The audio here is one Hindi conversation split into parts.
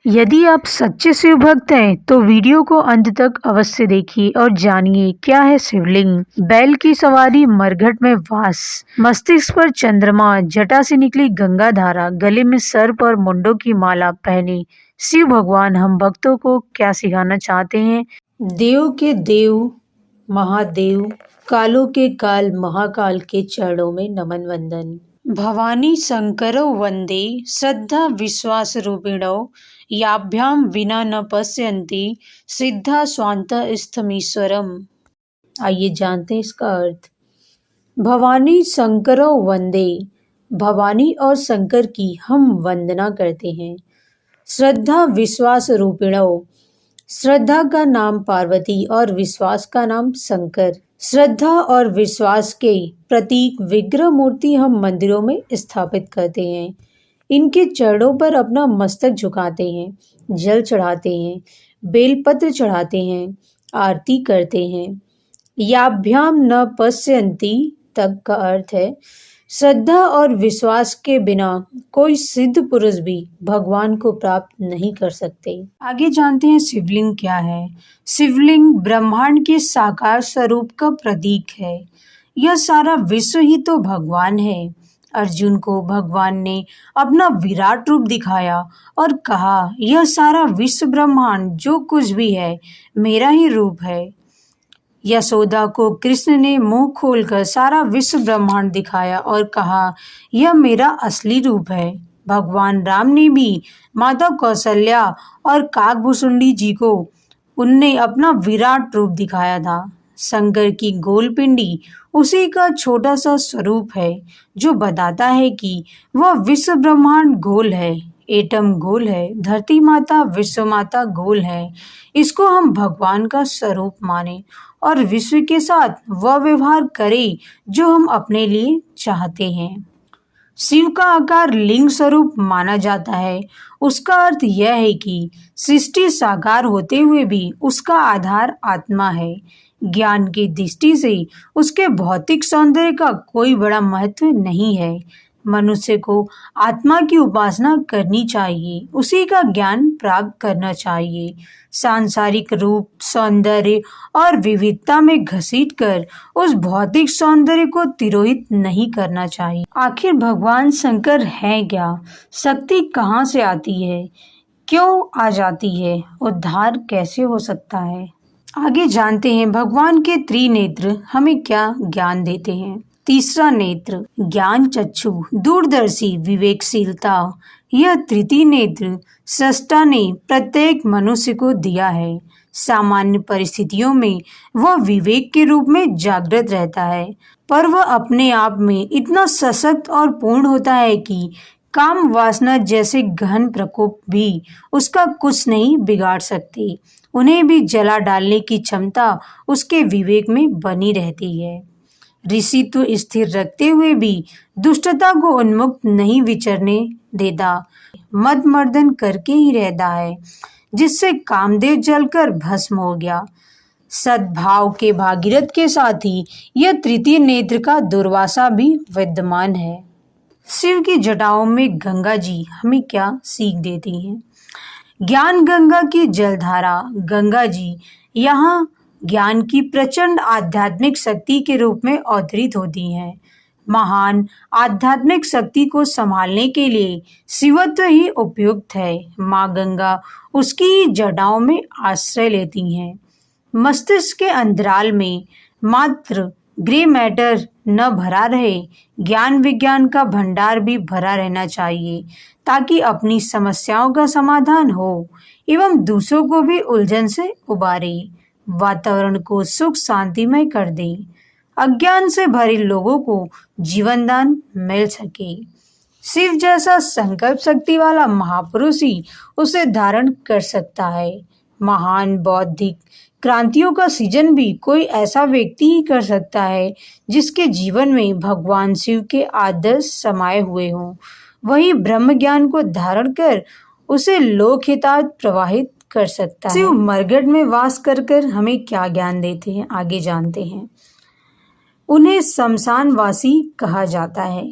यदि आप सच्चे शिव भक्त हैं तो वीडियो को अंत तक अवश्य देखिए और जानिए क्या है शिवलिंग। बैल की सवारी, मरघट में वास, मस्तिष्क पर चंद्रमा, जटा से निकली गंगा धारा, गले में सर्प और मुंडों की माला पहने शिव भगवान हम भक्तों को क्या सिखाना चाहते हैं। देव के देव महादेव, कालों के काल महाकाल के चरणों में नमन वंदन। भवानी शंकरौ वंदे श्रद्धा विश्वास रूपिणौ, याभ्याम विना न पश्यन्ति सिद्धा स्वांत स्थमीश्वरम। आइए जानते हैं इसका अर्थ। भवानी शंकरौ वंदे, भवानी और शंकर की हम वंदना करते हैं। श्रद्धा विश्वास रूपिणौ, श्रद्धा का नाम पार्वती और विश्वास का नाम शंकर। श्रद्धा और विश्वास के प्रतीक विग्रह मूर्ति हम मंदिरों में स्थापित करते हैं। इनके चरणों पर अपना मस्तक झुकाते हैं, जल चढ़ाते हैं, बेलपत्र चढ़ाते हैं, आरती करते हैं। याभ्याम न पश्यन्ति तक का अर्थ है श्रद्धा और विश्वास के बिना कोई सिद्ध पुरुष भी भगवान को प्राप्त नहीं कर सकते। आगे जानते हैं शिवलिंग क्या है। शिवलिंग ब्रह्मांड के साकार स्वरूप का प्रतीक है। यह सारा विश्व ही तो भगवान है। अर्जुन को भगवान ने अपना विराट रूप दिखाया और कहा, यह सारा विश्व ब्रह्मांड जो कुछ भी है मेरा ही रूप है। यशोदा को कृष्ण ने मुंह खोलकर सारा विश्व ब्रह्मांड दिखाया और कहा, यह मेरा असली रूप है। भगवान राम ने भी माता कौशल्या और काकभूषुंडी जी को उनने अपना विराट रूप दिखाया था। शंकर की गोल पिंडी उसी का छोटा सा स्वरूप है जो बताता है कि वह विश्व ब्रह्मांड गोल है, एटम गोल है, धरती माता विश्व माता गोल है। इसको हम भगवान का स्वरूप माने और विश्व के साथ वह व्यवहार करें जो हम अपने लिए चाहते हैं। शिव का आकार लिंग स्वरूप माना जाता है। उसका अर्थ यह है कि सृष्टि साकार होते हुए भी उसका आधार आत्मा है। ज्ञान की दृष्टि से उसके भौतिक सौंदर्य का कोई बड़ा महत्व नहीं है। मनुष्य को आत्मा की उपासना करनी चाहिए, उसी का ज्ञान प्राप्त करना चाहिए। सांसारिक रूप, सौंदर्य और विविधता में घसीटकर उस भौतिक सौंदर्य को तिरोहित नहीं करना चाहिए। आखिर भगवान शंकर हैं क्या? शक्ति कहाँ से आती है? क्यों आ जाती है? उद्धार कैसे हो सकता है? आगे जानते हैं भगवान के त्रिनेत्र हमें क्या ज्ञान देते हैं। तीसरा नेत्र ज्ञान चक्षु, दूरदर्शी, विवेकशीलता। यह तृतीय नेत्र सृष्टा ने प्रत्येक मनुष्य को दिया है। सामान्य परिस्थितियों में वह विवेक के रूप में जागृत रहता है, पर वह अपने आप में इतना सशक्त और पूर्ण होता है कि काम वासना जैसे गहन प्रकोप भी उसका कुछ नहीं बिगाड़ सकते। उन्हें भी जला डालने की क्षमता उसके विवेक में बनी रहती है। ऋषित्व स्थिर रखते हुए भी दुष्टता को उन्मुक्त नहीं विचरने देता, मद मर्दन करके ही रहता है, जिससे कामदेव जलकर भस्म हो गया। सद्भाव के भागीरथ के साथ ही यह तृतीय नेत्र का दुर्वासा भी विद्यमान है। शिव की जटाओं में गंगा जी हमें क्या सीख देती हैं। ज्ञान गंगा की जलधारा गंगा जी यहाँ ज्ञान की प्रचंड आध्यात्मिक शक्ति के रूप में अवतरित होती हैं। महान आध्यात्मिक शक्ति को संभालने के लिए शिवत्व ही उपयुक्त है। माँ गंगा उसकी ही जटाओं में आश्रय लेती हैं। मस्तिष्क के अंतराल में मात्र ग्रे मैटर न भरा रहे, ज्ञान विज्ञान का भंडार भी भरा रहना चाहिए, ताकि अपनी समस्याओं का समाधान हो एवं दूसरों को भी उलझन से उबारे, वातावरण को सुख शांतिमय कर दे, अज्ञान से भरे लोगों को जीवन दान मिल सके। शिव जैसा संकल्प शक्ति वाला महापुरुष ही उसे धारण कर सकता है। महान बौद्धिक क्रांतियों का सृजन भी कोई ऐसा व्यक्ति ही कर सकता है जिसके जीवन में भगवान शिव के आदर्श समाये हुए हों। वही ब्रह्म ज्ञान को धारण कर उसे लोक हितार्थ प्रवाहित कर सकता है। शिव मरघट में वास कर हमें क्या ज्ञान देते हैं, आगे जानते हैं। उन्हें शमशानवासी कहा जाता है।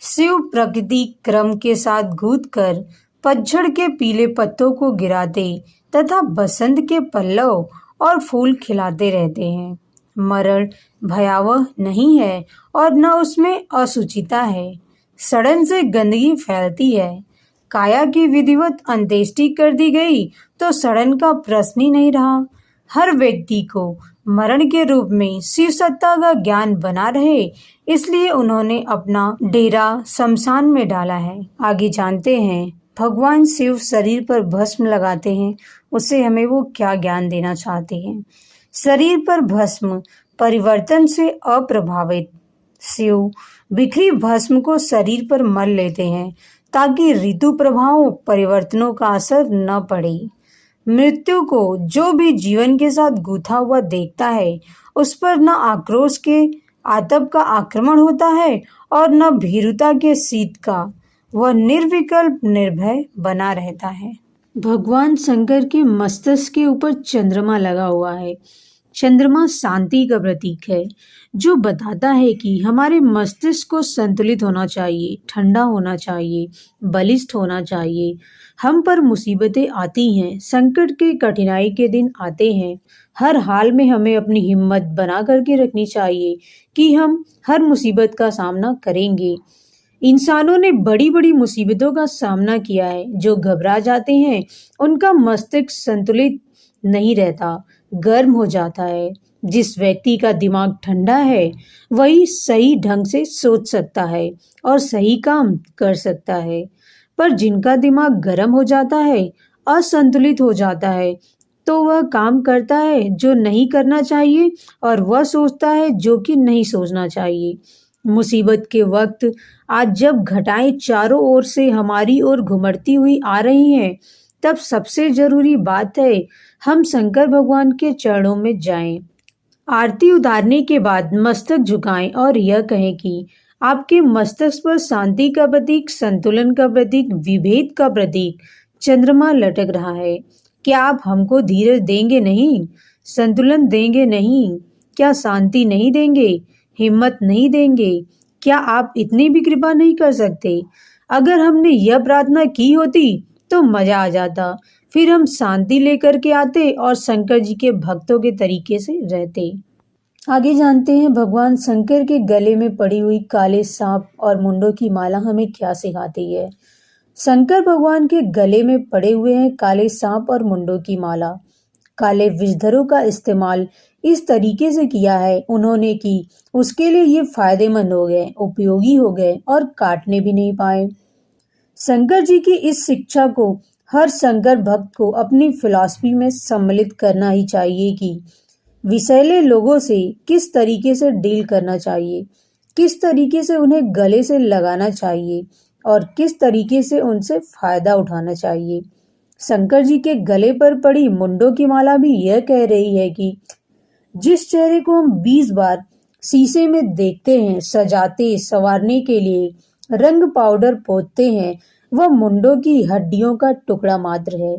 शिव प्रकृति क्रम के साथ घूत कर पतझड़ के पीले पत्तों को गिराते तथा बसंत के पल्लव और फूल खिलाते रहते हैं। मरण भयावह नहीं है और न उसमें असुचिता है। सड़न से गंदगी फैलती है। काया की विधिवत अंत्येष्टि कर दी गई तो सड़न का प्रश्न ही नहीं रहा। हर व्यक्ति को मरण के रूप में शिव सत्ता का ज्ञान बना रहे, इसलिए उन्होंने अपना डेरा शमशान में डाला है। आगे जानते हैं भगवान शिव शरीर पर भस्म लगाते हैं, उससे हमें वो क्या ज्ञान देना चाहते हैं। शरीर पर भस्म परिवर्तन से अप्रभावित शिव बिखरी भस्म को शरीर पर मल लेते हैं ताकि ऋतु प्रभाव परिवर्तनों का असर न पड़े। मृत्यु को जो भी जीवन के साथ गूथा हुआ देखता है, उस पर न आक्रोश के आतप का आक्रमण होता है और न भीरुता के शीत का। वह निर्विकल्प निर्भय बना रहता है। भगवान शंकर के मस्तक के ऊपर चंद्रमा लगा हुआ है। चंद्रमा शांति का प्रतीक है, जो बताता है कि हमारे मस्तिष्क को संतुलित होना चाहिए, ठंडा होना चाहिए, बलिष्ठ होना चाहिए। हम पर मुसीबतें आती हैं, संकट के कठिनाई के दिन आते हैं। हर हाल में हमें अपनी हिम्मत बना करके रखनी चाहिए कि हम हर मुसीबत का सामना करेंगे। इंसानों ने बड़ी बड़ी मुसीबतों का सामना किया है। जो घबरा जाते हैं उनका मस्तिष्क संतुलित नहीं रहता, गर्म हो जाता है। जिस व्यक्ति का दिमाग ठंडा है वही सही ढंग से सोच सकता है और सही काम कर सकता है। पर जिनका दिमाग गर्म हो जाता है, असंतुलित हो जाता है, तो वह काम करता है जो नहीं करना चाहिए और वह सोचता है जो कि नहीं सोचना चाहिए। मुसीबत के वक्त आज जब घटाएं चारों ओर से हमारी ओर घुमड़ती हुई आ रही हैं, तब सबसे जरूरी बात है हम शंकर भगवान के चरणों में जाएं। आरती उतारने के बाद मस्तक झुकाएं और यह कहें कि आपके मस्तक पर शांति का प्रतीक, संतुलन का प्रतीक, विभेद का प्रतीक चंद्रमा लटक रहा है। क्या आप हमको धीरज देंगे नहीं? संतुलन देंगे नहीं? क्या शांति नहीं देंगे? हिम्मत नहीं देंगे? क्या आप इतनी भी कृपा नहीं कर सकते? अगर हमने यह प्रार्थना की होती तो मजा आ जाता। फिर हम शांति लेकर के आते और शंकर जी के भक्तों के तरीके से रहते। आगे जानते हैं भगवान शंकर के गले में पड़ी हुई काले सांप और मुंडों की माला हमें क्या सिखाती है। शंकर भगवान के गले में पड़े हुए हैं काले सांप और मुंडों की माला। काले विषधरों का इस्तेमाल इस तरीके से किया है उन्होंने कि उसके लिए ये फायदेमंद हो गए, उपयोगी हो गए और काटने भी नहीं पाए। शंकर जी की इस शिक्षा को हर शंकर भक्त को अपनी फिलॉसफी में सम्मिलित करना ही चाहिए कि विषैले लोगों से किस तरीके से डील करना चाहिए, किस तरीके से उन्हें गले से लगाना चाहिए और किस तरीके से उनसे फायदा उठाना चाहिए। शंकर जी के गले पर पड़ी मुंडों की माला भी यह कह रही है कि जिस चेहरे को हम 20 बार शीशे में देखते हैं, सजाते संवारने के लिए रंग पाउडर पोतते हैं, वह मुंडों की हड्डियों का टुकड़ा मात्र है।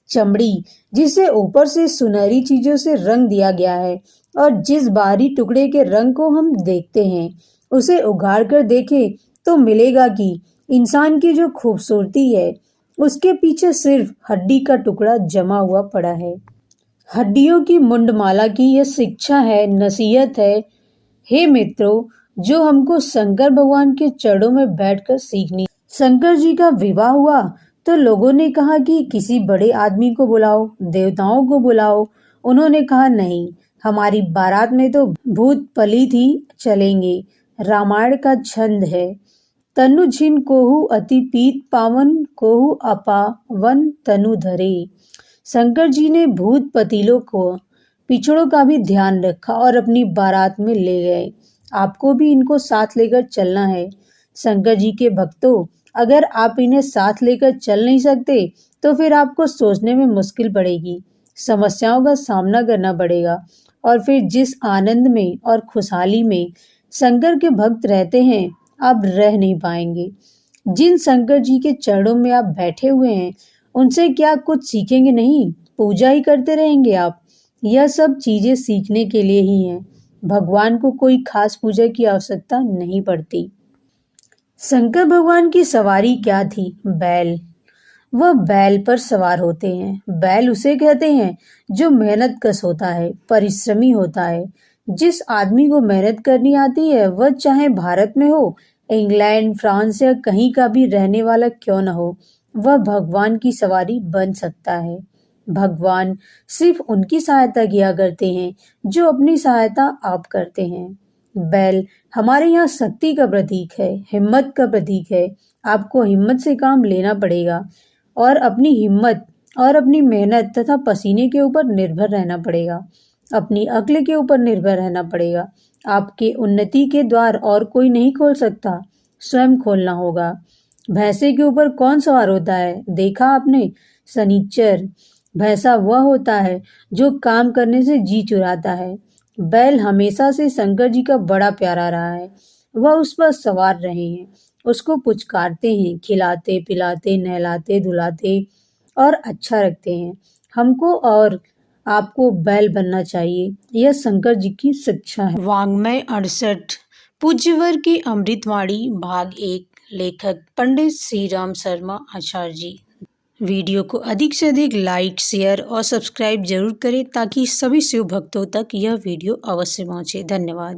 चमड़ी जिसे ऊपर से सुनहरी चीजों से रंग दिया गया है और जिस बाहरी टुकड़े के रंग को हम देखते हैं, उसे उघाड़ कर देखें तो मिलेगा कि इंसान की जो खूबसूरती है उसके पीछे सिर्फ हड्डी का टुकड़ा जमा हुआ पड़ा है। हड्डियों की मुंडमाला की यह शिक्षा है, नसीहत है, हे मित्रों, जो हमको शंकर भगवान के चरणों में बैठकर सीखनी। शंकर जी का विवाह हुआ तो लोगों ने कहा कि किसी बड़े आदमी को बुलाओ, देवताओं को बुलाओ। उन्होंने कहा नहीं, हमारी बारात में तो भूत पलीत ही चलेंगे। रामायण का छंद है, तनु छिन कोहु अति पीत पावन, कोहु अपावन तनु धरे। शंकर जी ने भूत पतीलों को पिछड़ों का भी ध्यान रखा और अपनी बारात में ले गए। आपको भी इनको साथ लेकर चलना है। शंकर जी के भक्तों, अगर आप इन्हें साथ लेकर चल नहीं सकते तो फिर आपको सोचने में मुश्किल पड़ेगी, समस्याओं का सामना करना पड़ेगा और फिर जिस आनंद में और खुशहाली में शंकर के भक्त रहते हैं, आप रह नहीं पाएंगे। जिन शंकर जी के चरणों में आप बैठे हुए हैं, उनसे क्या कुछ सीखेंगे नहीं? पूजा ही करते रहेंगे आप। यह सब चीजें सीखने के लिए ही हैं। भगवान को कोई खास पूजा की आवश्यकता नहीं पड़ती। शंकर भगवान की सवारी क्या थी? बैल। वह बैल पर सवार होते हैं। बैल उसे कहते हैं जो मेहनत कश होता है, परिश्रमी होता है। जिस आदमी को मेहनत करनी आती है, वह चाहे भारत में हो, इंग्लैंड, फ्रांस या कहीं का भी रहने वाला क्यों न हो, वह भगवान की सवारी बन सकता है। भगवान सिर्फ उनकी सहायता किया करते हैं जो अपनी सहायता आप करते हैं। बैल हमारे यहाँ शक्ति का प्रतीक है, हिम्मत का प्रतीक है। आपको हिम्मत से काम लेना पड़ेगा और अपनी हिम्मत और अपनी मेहनत तथा पसीने के ऊपर निर्भर रहना पड़ेगा। अपनी अक्ल के ऊपर निर्भर रहना पड़ेगा। आपके उन्नति के द्वार और कोई नहीं खोल सकता, स्वयं खोलना होगा। भैंसे के ऊपर कौन सवार होता है, देखा आपने? शनिचर। भैंसा वह होता है जो काम करने से जी चुराता है। बैल हमेशा से शंकर जी का बड़ा प्यारा रहा है। वह उस पर सवार रहे हैं, उसको पुचकारते हैं, खिलाते पिलाते नहलाते धुलाते और अच्छा रखते हैं। हमको और आपको बैल बनना चाहिए, यह शंकर जी की शिक्षा है। वाङ्मय 68 पूज्यवर की अमृतवाणी भाग 1। लेखक पंडित श्री राम शर्मा आचार्य जी। वीडियो को अधिक से अधिक लाइक, शेयर और सब्सक्राइब जरूर करें ताकि सभी शिव भक्तों तक यह वीडियो अवश्य पहुंचे। धन्यवाद।